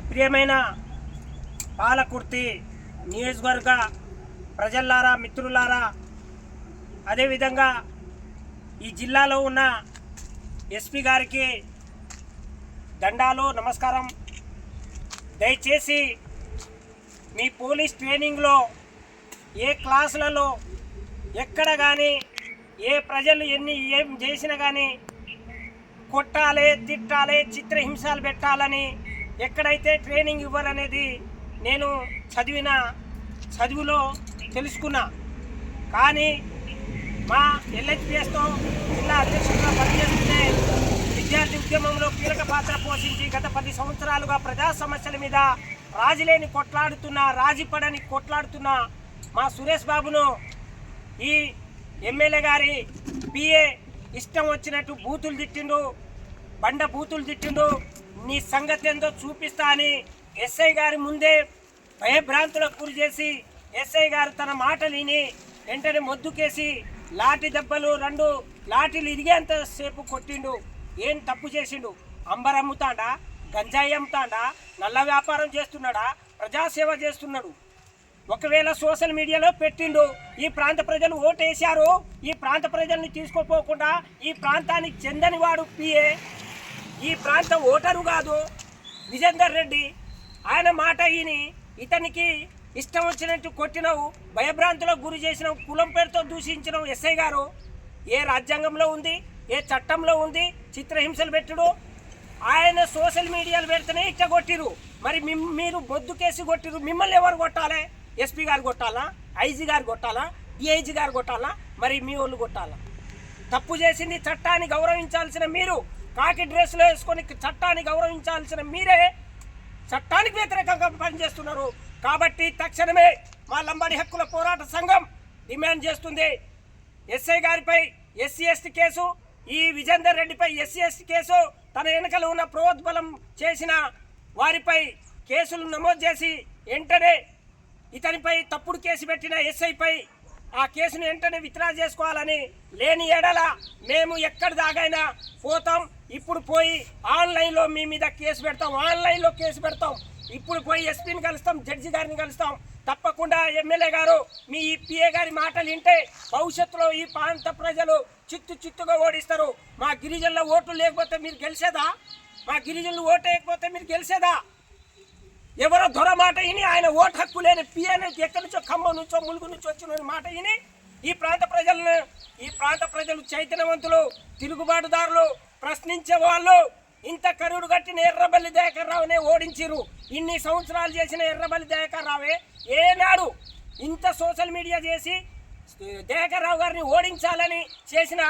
ప్రియమైన పాలకుర్తి నియోజకవర్గ ప్రజలారా, మిత్రులారా, అదేవిధంగా ఈ జిల్లాలో ఉన్న ఎస్పీ గారికి దండాలు, నమస్కారం. దయచేసి మీ పోలీస్ ట్రైనింగ్లో ఏ క్లాసులలో ఎక్కడ కానీ ఏ ప్రజలు ఏం చేసినా కానీ కొట్టాలి, తిట్టాలి, చిత్రహింసలు పెట్టాలని ఎక్కడైతే ట్రైనింగ్ ఇవ్వాలనేది నేను చదువులో తెలుసుకున్నా. కానీ మా ఎల్హెచ్పిఎస్తో జిల్లా అధ్యక్షుడిగా పనిచేస్తుంటే విద్యార్థి ఉద్యమంలో కీలక పాత్ర పోషించి గత 10 సంవత్సరాలుగా ప్రజా సమస్యల మీద రాజీపడని కొట్లాడుతున్న మా సురేష్ బాబును ఈ ఎమ్మెల్యే గారి పిఏ ఇష్టం వచ్చినట్టు బూతులు తిట్టిండు, బూతులు తిట్టిండు. నీ సంగతి ఏందో చూపిస్తా అని ఎస్ఐ గారి ముందే భయభ్రాంతులకు గురి చేసి ఎస్ఐ గారు తన మాటలు విని వెంటనే మొద్దుకేసి లాఠీ దెబ్బలు 2 లాఠీలు ఇరిగేంత సేపు కొట్టిండు. ఏం తప్పు చేసిండు? అంబర్ అమ్ముతాడా, గంజాయి అమ్ముతాడా, నల్ల వ్యాపారం చేస్తున్నాడా, ప్రజాసేవ చేస్తున్నాడు? ఒకవేళ సోషల్ మీడియాలో పెట్టిండు, ఈ ప్రాంత ప్రజలు ఓటేశారు, ఈ ప్రాంత ప్రజల్ని తీసుకోపోకుండా ఈ ప్రాంతానికి చెందని వాడు పిఏ, ఈ ప్రాంత ఓటరు కాదు విజేందర్ రెడ్డి. ఆయన మాట విని ఇతనికి ఇష్టం వచ్చినట్టు కొట్టినవు, భయభ్రాంతులకు గురి చేసినావు, కులం పేరుతో దూషించినవు. ఎస్ఐ గారు ఏ రాజ్యాంగంలో ఉంది, ఏ చట్టంలో ఉంది చిత్రహింసలు పెట్టుడు? ఆయన సోషల్ మీడియాలు పెడితేనే ఇట్లా కొట్టిరు. మరి మీరు బొద్దు కేసు కొట్టిరు, మిమ్మల్ని ఎవరు కొట్టాలి? ఎస్పీ గారు కొట్టాలా, ఐజీ గారు కొట్టాలా, డిఐజీ గారు కొట్టాలా, మరి మీ వాళ్ళు కొట్టాలా? తప్పు చేసింది చట్టాన్ని గౌరవించాల్సిన మీరు, కాకి డ్రెస్లో వేసుకొని చట్టాన్ని గౌరవించాల్సిన మీరే చట్టానికి వ్యతిరేకంగా పనిచేస్తున్నారు. కాబట్టి తక్షణమే మా లంబాడి హక్కుల పోరాట సంఘం డిమాండ్ చేస్తుంది, ఎస్ఐ గారిపై ఎస్సీ ఎస్టీ కేసు, ఈ విజేందర్ రెడ్డిపై ఎస్సీ ఎస్టీ కేసు, తన వెనుకలు ఉన్న ప్రోద్బలం చేసిన వారిపై కేసులు నమోదు చేసి వెంటనే ఇతనిపై తప్పుడు కేసు పెట్టిన ఎస్ఐపై ఆ కేసును వెంటనే విత్డ్రా చేసుకోవాలని, లేని ఎడల మేము ఎక్కడి దాగైనా పోతాం. ఇప్పుడు పోయి ఆన్లైన్లో మీ మీద కేసు పెడతాం, ఆన్లైన్లో కేసు పెడతాం. ఇప్పుడు పోయి ఎస్పీని కలుస్తాం, జడ్జి గారిని కలుస్తాం. తప్పకుండా ఎమ్మెల్యే గారు మీ పిఏ గారి మాటలు వింటే భవిష్యత్తులో ఈ ప్రాంత ప్రజలు చిత్తుగా ఓడిస్తారు. మా గిరిజనుల ఓట్లు లేకపోతే మీరు గెలిచేదా? మా గిరిజనులు ఓటు వేయకపోతే మీరు గెలిచేదా? ఎవరో దొర మాట విని ఆయన ఓటు హక్కు లేని పిఏని ఎక్కడి నుంచో ఖమ్మం నుంచో ములుగు నుంచి వచ్చిన మాట విని ఈ ప్రాంత ప్రజలు చైతన్యవంతులు, తిరుగుబాటుదారులు, ప్రశ్నించే వాళ్ళు. ఇంత కరుడు కట్టిన ఎర్రబల్లి దయాకర్ రావునే ఓడించిరు. ఇన్ని సంవత్సరాలు చేసిన ఎర్రబల్లి దయాకర్ రావే ఏనాడు ఇంత సోషల్ మీడియా చేసి దయాకర్ రావు గారిని ఓడించాలని చేసిన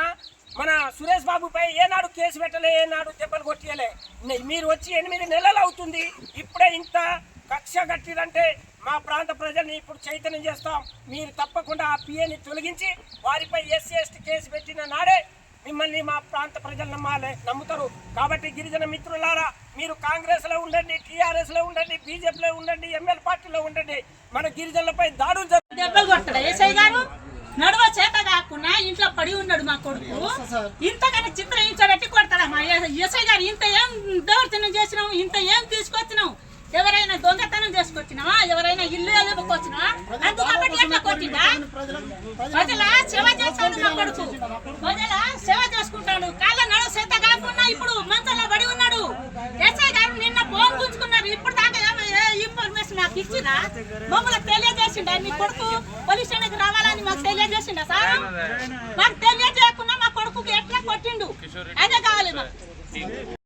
మన సురేష్ బాబుపై ఏనాడు కేసు పెట్టలే, ఏనాడు దెబ్బలు కొట్టియలే. మీరు వచ్చి 8 నెలలు అవుతుంది, ఇప్పుడే ఇంత కక్ష కట్టిరంటే మా ప్రాంత ప్రజల్ని ఇప్పుడు చైతన్యం చేస్తాం. మీరు తప్పకుండా ఆ పిఏని తొలగించి వారిపై ఎస్సీ ఎస్టీ కేసు పెట్టిన నాడే మిమ్మల్ని మా ప్రాంత ప్రజలు నమ్ముతారు. కాబట్టి గిరిజన మిత్రులారా, మీరు కాంగ్రెస్లో ఉండండి, టీఆర్ఎస్లో ఉండండి, బీజేపీలో ఉండండి, ఎంఎల్ పార్టీలో ఉండండి, మన గిరిజనులపై దాడులు నడువ చేత కాకుండా ఇంట్లో పడి ఉన్నాడు మా కొడుకు. ఇంతకన్నా చిత్రహింసబెట్టి కొడతాడా మా ఎస్ఐ గారు? ఇంత ఏం దౌర్జన్యం చేసినావు, ఇంత ఏం తీసుకొచ్చినావు? ఎవరైనా దొంగతనం చేసుకొచ్చినావా? ఎవరైనా ఇల్లు వెళ్ళుకొచ్చినావా? అందుకబట్టి ఎట్లా కొట్టిందా? ప్రజల సేవ చేస్తాడు మా కొడుకు, ప్రజల సేవ చేసుకుంటాడు. కాళ్ళ నడువ చేత కాకుండా ఇప్పుడు మంచంలో పడి ఉన్నాడు. ఎస్ఐ గారు నిన్న ఫోన్ గుంజుకున్నారు. ఇప్పుడు దాకా ఇన్ఫర్మేషన్ నాకు ఇచ్చినా మమ్మల్ని తెలియజేసిండా? మీ కొడుకు పోలీస్ స్టేషన్కి రావాలని మాకు తెలియజేసిండా సార్? మాకు తెలియజేయకుండా మా కొడుకుకి ఎట్లా కొట్టిండు? అదే కావాలి మాకు.